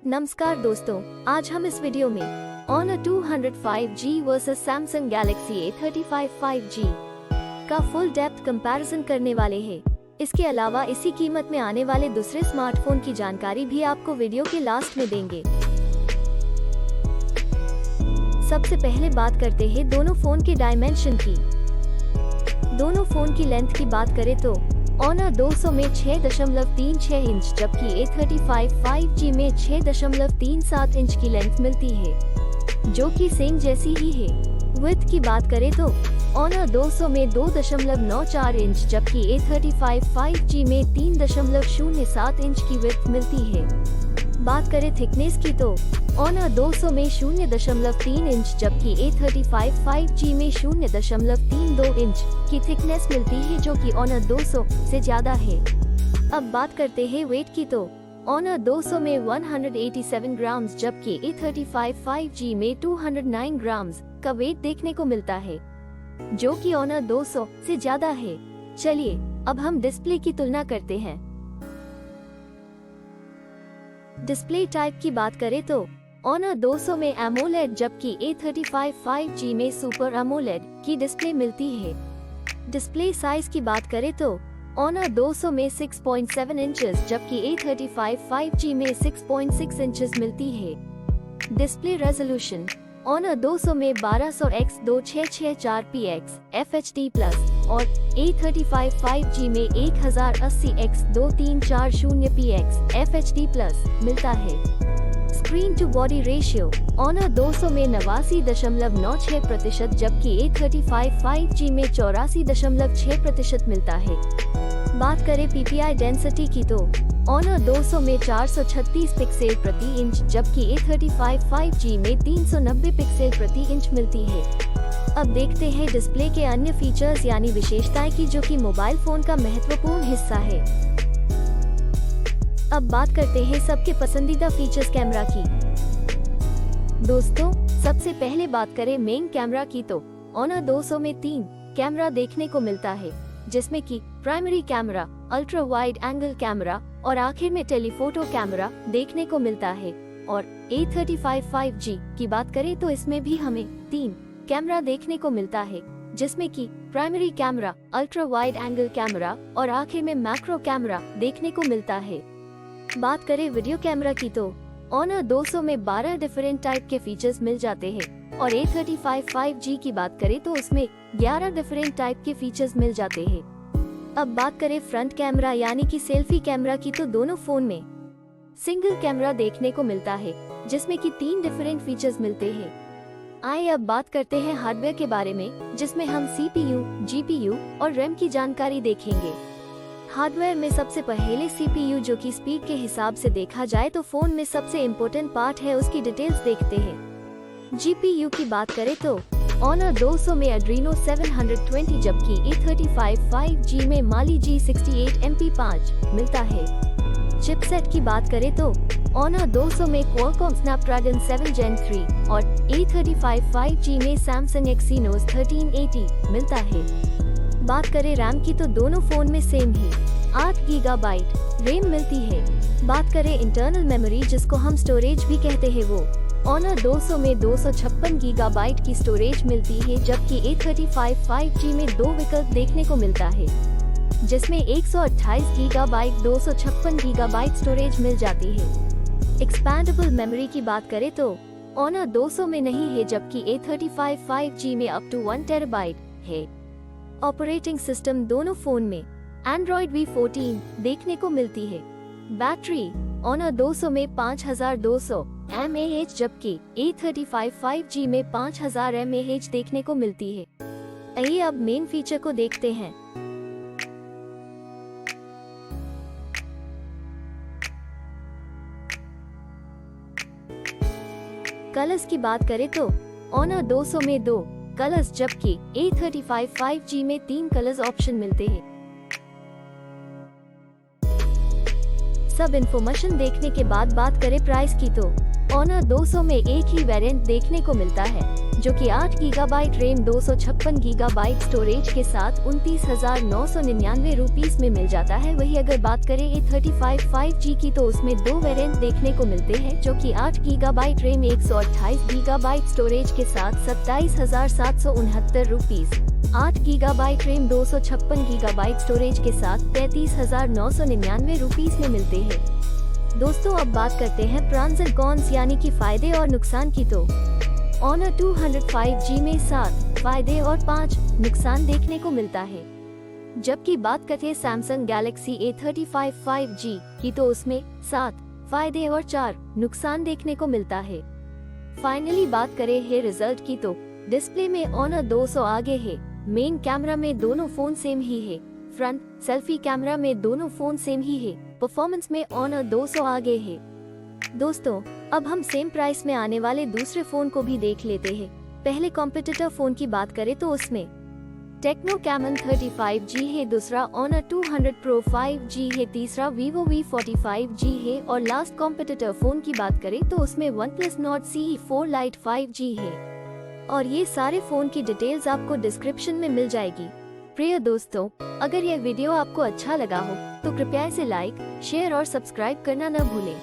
नमस्कार दोस्तों, आज हम इस वीडियो में Honor 200 5G versus Samsung Galaxy A35 5G का फुल डेप्थ कंपैरिजन करने वाले हैं। इसके अलावा इसी कीमत में आने वाले दूसरे स्मार्टफोन की जानकारी भी आपको वीडियो के लास्ट में देंगे। सबसे पहले बात करते हैं दोनों फोन के डायमेंशन की। दोनों फोन की लेंथ की बात करें तो Honor 200 में 6.36 इंच जबकि A35 5G में 6.37 इंच की लेंथ मिलती है, जो कि सेम जैसी ही है। विड्थ की बात करें तो Honor 200 में 2.94 इंच जबकि A35 5G में 3.07 इंच की विड्थ मिलती है। बात करें थिकनेस की तो Honor 200 में 0.3 इंच जबकि A35 5G में 0.32 इंच की थिकनेस मिलती है, जो कि Honor 200 से ज्यादा है। अब बात करते हैं वेट की तो Honor 200 में 187 ग्राम जबकि A35 5G में 209 ग्राम का वेट देखने को मिलता है, जो कि Honor 200 से ज्यादा है। चलिए अब हम डिस्प्ले की तुलना करते हैं। डिस्प्ले टाइप की बात करें तो Honor 200 में AMOLED जबकि A35 5G में सुपर AMOLED की डिस्प्ले मिलती है। डिस्प्ले साइज की बात करें तो Honor 200 में 6.7 इंचेस जबकि A35 5G में 6.6 इंचेस मिलती है। डिस्प्ले रेजोल्यूशन Honor 200 में 1200x2664px FHD+ और A35 5G में 1080x2340px FHD+ मिलता है। Screen to body ratio Honor 200 में 89.96% जबकि A35 5G में 84.6% मिलता है। बात करें PPI डेंसिटी की तो Honor 200 में 436 पिक्सल प्रति इंच जबकि A35 5G में 390 पिक्सल प्रति इंच मिलती है। अब देखते हैं डिस्प्ले के अन्य फीचर्स यानी विशेषताएं की, जो कि मोबाइल फोन का महत्वपूर्ण हिस्सा है। अब बात करते हैं सबके पसंदीदा फीचर्स कैमरा की। दोस्तों, सबसे पहले बात करें मेन कैमरा की तो Honor 200 में 3 कैमरा देखने को मिलता है, जिसमें कि primary camera, ultra wide angle camera और आखिर में टेलीफोटो कैमरा देखने को मिलता है। और A35 5G की बात करें तो इसमें भी हमें 3 कैमरा देखने को मिलता है, जिसमें कि primary camera, ultra wide angle camera और आखिर में मैक्रो कैमरा देखने को मिलता है। बात करें वीडियो कैमरा की तो Honor 200 में 12 डिफरेंट टाइप के फीचर्स मिल जाते हैं और A35 5G की बात करें तो उसमें 11 डिफरेंट टाइप के फीचर्स मिल जाते हैं। अब बात करें फ्रंट कैमरा यानी कि सेल्फी कैमरा की तो दोनों फोन में सिंगल कैमरा देखने को मिलता है, जिसमें कि 3 डिफरेंट फीचर्स मिलते हैं। आइए अब बात करते हैं हार्डवेयर के बारे में, जिसमें हम CPU, GPU और RAM की जानकारी देखेंगे। हार्डवेयर में सबसे पहले CPU, जो कि स्पीड के हिसाब से देखा जाए तो फोन में सबसे इम्पोर्टेंट पार्ट है, उसकी डिटेल्स देखते हैं। GPU की बात करें तो Honor 200 में Adreno 720 जबकि A35 5G में Mali G68MP5 मिलता है। चिपसेट की बात करें तो Honor 200 में Qualcomm Snapdragon 7 Gen 3 और A35 5G में Samsung Exynos 1380 मिलता है। बात करें रैम की तो दोनों फोन में सेम ही 8 GB रैम मिलती है। बात करें इंटरनल मेमोरी, जिसको हम स्टोरेज भी कहते हैं, वो Honor 200 में 256 GB की स्टोरेज मिलती है जबकि A35 5G में 2 विकल्प देखने को मिलता है, जिसमें 128 GB 256 GB स्टोरेज मिल जाती है। एक्सपैंडेबल मेमोरी की बात करें तो Honor 200 में नहीं है जबकि A35 5G में अप टू 1 TB है। ऑपरेटिंग सिस्टम दोनों फोन में Android V14 देखने को मिलती है। बैटरी Honor 200 में 5200 mAh जबकि A35 5G में 5000 mAh देखने को मिलती है। आइए अब मेन फीचर को देखते हैं। कलर्स की बात करें तो Honor 200 में 2 कलर्स जबकि A35 5G में 3 कलर्स ऑप्शन मिलते हैं। सब इन्फॉर्मेशन देखने के बाद बात करें प्राइस की तो Honor 200 में एक ही वेरिएंट देखने को मिलता है, जो कि 8 गीगाबाइट रैम 256 गीगाबाइट स्टोरेज के साथ 29,999 रुपीस में मिल जाता है। वही अगर बात करें A35 5G की तो उसमें दो वेरिएंट देखने को मिलते हैं, जो कि 8 गीगाबाइट रैम 128 गीगाबाइट स्टोरेज के साथ 27,769 rupees, 8 gigabyte RAM 256 gigabyte storage के साथ 33,999 रुपीस में मिलते हैं। दोस्तों अब बात करते हैं प्रॉन्स एंड कॉन्स यानी कि फायदे और नुकसान की। तो Honor 200 5G में 7 फायदे और 5 नुकसान देखने को मिलता है। जबकि बात करें Samsung Galaxy A35 5G की तो उसमें 7 फायदे और 4 नुकसान देखने को मिलता है। फाइनली बात करें है रिजल्ट की तो डिस्प्ले में Honor 200 आगे है। मेन कैमरा में दोनों फोन सेम ही है। फ्रंट सेल्फी कैमरा में दोनों फोन सेम ही है। परफॉर्मेंस में Honor 200 आगे है। दोस्तों अब हम सेम प्राइस में आने वाले दूसरे फोन को भी देख लेते हैं। पहले कॉम्पिटिटर फोन की बात करें तो उसमें टेक्नो कैमन 35G है, दूसरा Honor 200 Pro 5G है, तीसरा Vivo V45G है और लास्ट कॉम्पिटिटर फोन की बात करें तो उसमें OnePlus Nord CE4 Lite 5G है। और ये सारे फोन की डिटेल्स आपको डिस्क्रिप्शन में मिल जाएगी। प्रिय दोस्तों, अगर यह वीडियो आपको अच्छा लगा हो तो कृपया इसे लाइक, शेयर और सब्सक्राइब करना न भूलें।